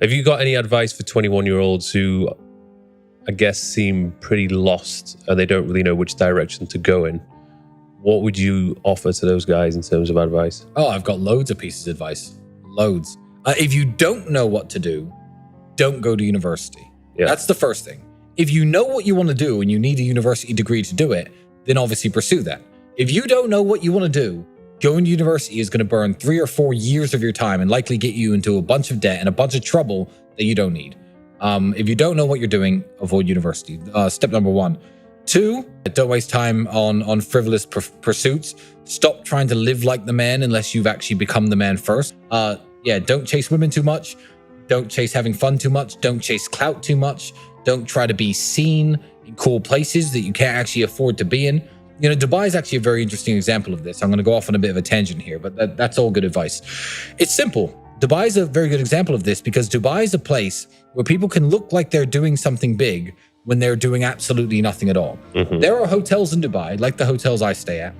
Have you got any advice for 21-year-olds who, I guess, seem pretty lost and they don't really know which direction to go in? What would you offer to those guys in terms of advice? Oh, I've got loads of pieces of advice. Loads. If you don't know what to do, don't go to university. Yeah. That's the first thing. If you know what you want to do and you need a university degree to do it, then obviously pursue that. If you don't know what you want to do, going to university is going to burn 3 or 4 years of your time and likely get you into a bunch of debt and a bunch of trouble that you don't need. If you don't know what you're doing, avoid university. Step number 1. 2, don't waste time on frivolous pursuits. Stop trying to live like the man unless you've actually become the man first. Don't chase women too much. Don't chase having fun too much. Don't chase clout too much. Don't try to be seen in cool places that you can't actually afford to be in. You know, Dubai is actually a very interesting example of this. I'm going to go off on a bit of a tangent here, but that's all good advice. It's simple. Dubai is a very good example of this because Dubai is a place where people can look like they're doing something big when they're doing absolutely nothing at all. There are hotels in Dubai, like the hotels I stay at,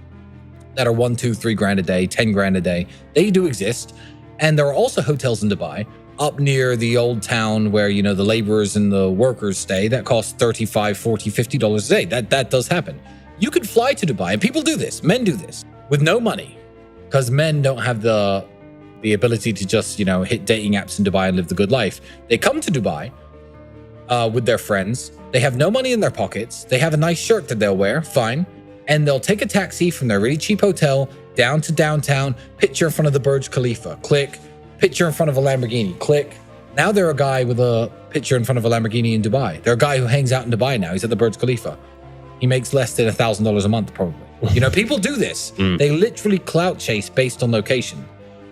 that are 1, 2, 3 grand a day, 10 grand a day. They do exist. And there are also hotels in Dubai up near the old town where, you know, the laborers and the workers stay that cost $35, $40, $50 a day. That does happen. You could fly to Dubai, and people do this. Men do this with no money because men don't have the ability to just, you know, hit dating apps in Dubai and live the good life. They come to Dubai with their friends. They have no money in their pockets. They have a nice shirt that they'll wear, fine. And they'll take a taxi from their really cheap hotel down to downtown, picture in front of the Burj Khalifa, click, picture in front of a Lamborghini, click. Now they're a guy with a picture in front of a Lamborghini in Dubai. They're a guy who hangs out in Dubai now. He's at the Burj Khalifa. He makes less than $1,000 a month, probably. You know, people do this. They literally clout chase based on location.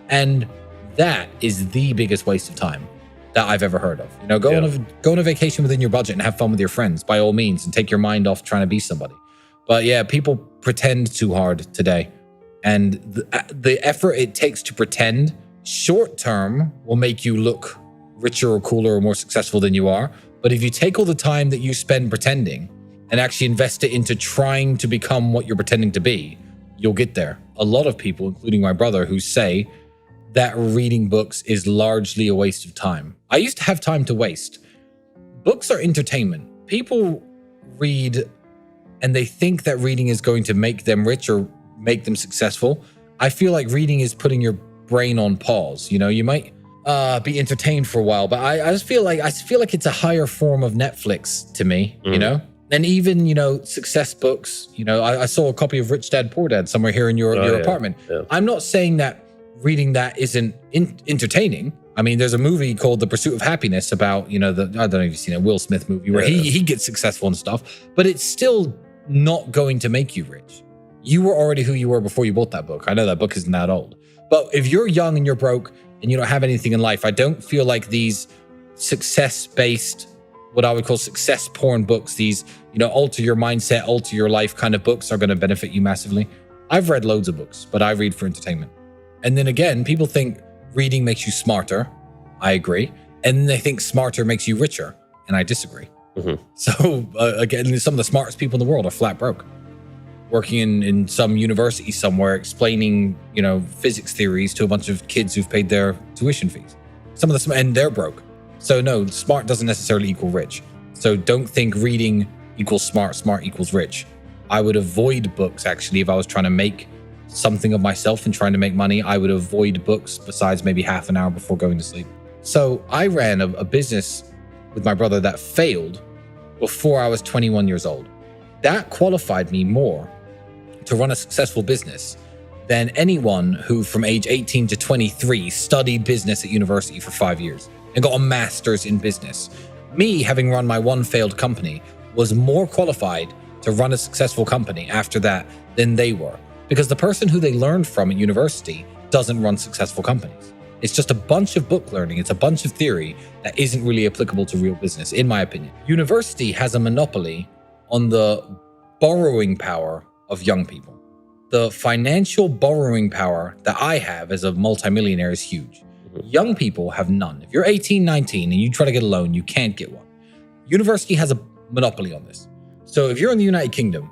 And that is the biggest waste of time that I've ever heard of. You know, go on a vacation within your budget and have fun with your friends, by all means, and take your mind off trying to be somebody. But yeah, people pretend too hard today. And the effort it takes to pretend short term will make you look richer or cooler or more successful than you are. But if you take all the time that you spend pretending and actually invest it into trying to become what you're pretending to be, you'll get there. A lot of people, including my brother, who say that reading books is largely a waste of time. I used to have time to waste. Books are entertainment. People read and they think that reading is going to make them rich or make them successful. I feel like reading is putting your brain on pause. You know, you might be entertained for a while, but I just feel like it's a higher form of Netflix to me, you know? And even, you know, success books, you know, I saw a copy of Rich Dad Poor Dad somewhere here in your apartment. Yeah. I'm not saying that reading that isn't entertaining. I mean, there's a movie called The Pursuit of Happiness about, you know, I don't know if you've seen a Will Smith movie where he gets successful and stuff, but it's still not going to make you rich. You were already who you were before you bought that book. I know that book isn't that old. But if you're young and you're broke and you don't have anything in life, I don't feel like these success-based, what I would call success porn books, these, you know, alter your mindset, alter your life kind of books are going to benefit you massively. I've read loads of books, but I read for entertainment. And then again, people think reading makes you smarter. I agree. And then they think smarter makes you richer. And I disagree. So again, some of the smartest people in the world are flat broke, working in some university somewhere, explaining, you know, physics theories to a bunch of kids who've paid their tuition fees. Some of them, and they're broke. So no, smart doesn't necessarily equal rich. So don't think reading equals smart, smart equals rich. I would avoid books, actually, if I was trying to make something of myself and trying to make money. I would avoid books besides maybe half an hour before going to sleep. So I ran a business with my brother that failed before I was 21 years old. That qualified me more to run a successful business than anyone who from age 18 to 23 studied business at university for 5 years and got a master's in business. Me, having run my one failed company, was more qualified to run a successful company after that than they were, because the person who they learned from at university doesn't run successful companies. It's just a bunch of book learning. It's a bunch of theory that isn't really applicable to real business, in my opinion. University has a monopoly on the borrowing power of young people. The financial borrowing power that I have as a multimillionaire is huge. Young people have none. If you're 18, 19, and you try to get a loan, you can't get one. University has a monopoly on this. So if you're in the United Kingdom,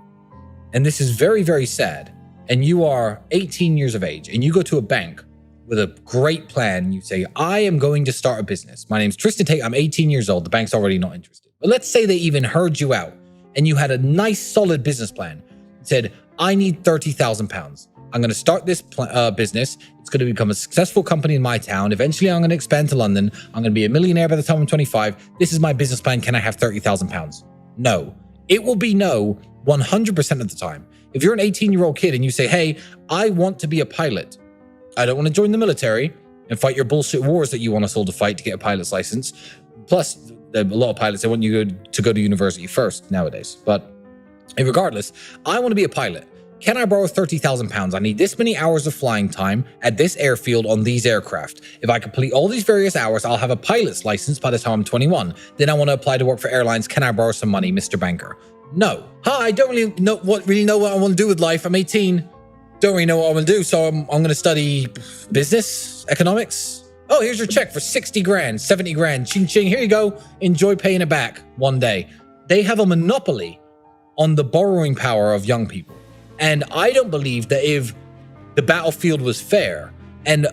and this is very, very sad, and you are 18 years of age, and you go to a bank, with a great plan. You say, I am going to start a business. My name's Tristan Tate. I'm 18 years old. The bank's already not interested. But let's say they even heard you out and you had a nice, solid business plan. Said, I need £30,000. I'm going to start this business. It's going to become a successful company in my town. Eventually, I'm going to expand to London. I'm going to be a millionaire by the time I'm 25. This is my business plan. Can I have £30,000? No. It will be no 100% of the time. If you're an 18-year-old kid and you say, hey, I want to be a pilot. I don't want to join the military and fight your bullshit wars that you want us all to fight to get a pilot's license. Plus, a lot of pilots, they want you to go to university first nowadays. But regardless, I want to be a pilot. Can I borrow £30,000? I need this many hours of flying time at this airfield on these aircraft. If I complete all these various hours, I'll have a pilot's license by the time I'm 21. Then I want to apply to work for airlines. Can I borrow some money, Mr. Banker? No. Hi, I don't really know what I want to do with life. I'm 18. Don't really know what I want to do. So I'm going to study business, economics. Oh, here's your check for 60 grand, 70 grand. Ching, ching. Here you go. Enjoy paying it back one day. They have a monopoly on the borrowing power of young people. And I don't believe that if the battlefield was fair and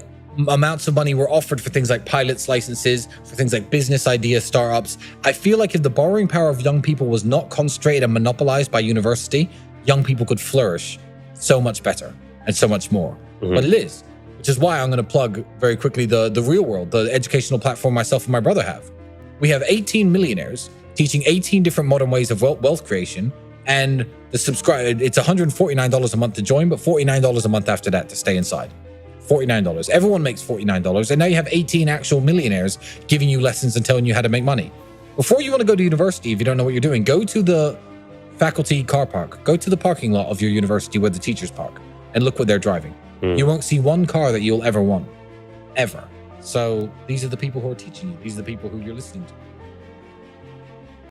amounts of money were offered for things like pilots licenses, for things like business ideas, startups, I feel like if the borrowing power of young people was not concentrated and monopolized by university, young people could flourish so much better and so much more. Mm-hmm. But it is, which is why I'm going to plug very quickly the Real World, the educational platform myself and my brother have. We have 18 millionaires teaching 18 different modern ways of wealth creation. And the subscribe, it's $149 a month to join, but $49 a month after that to stay inside. $49. Everyone makes $49. And now you have 18 actual millionaires giving you lessons and telling you how to make money. Before you want to go to university, if you don't know what you're doing, go to the faculty car park. Go to the parking lot of your university where the teachers park and look what they're driving. You won't see one car that you'll ever want. Ever. So these are the people who are teaching you. These are the people who you're listening to.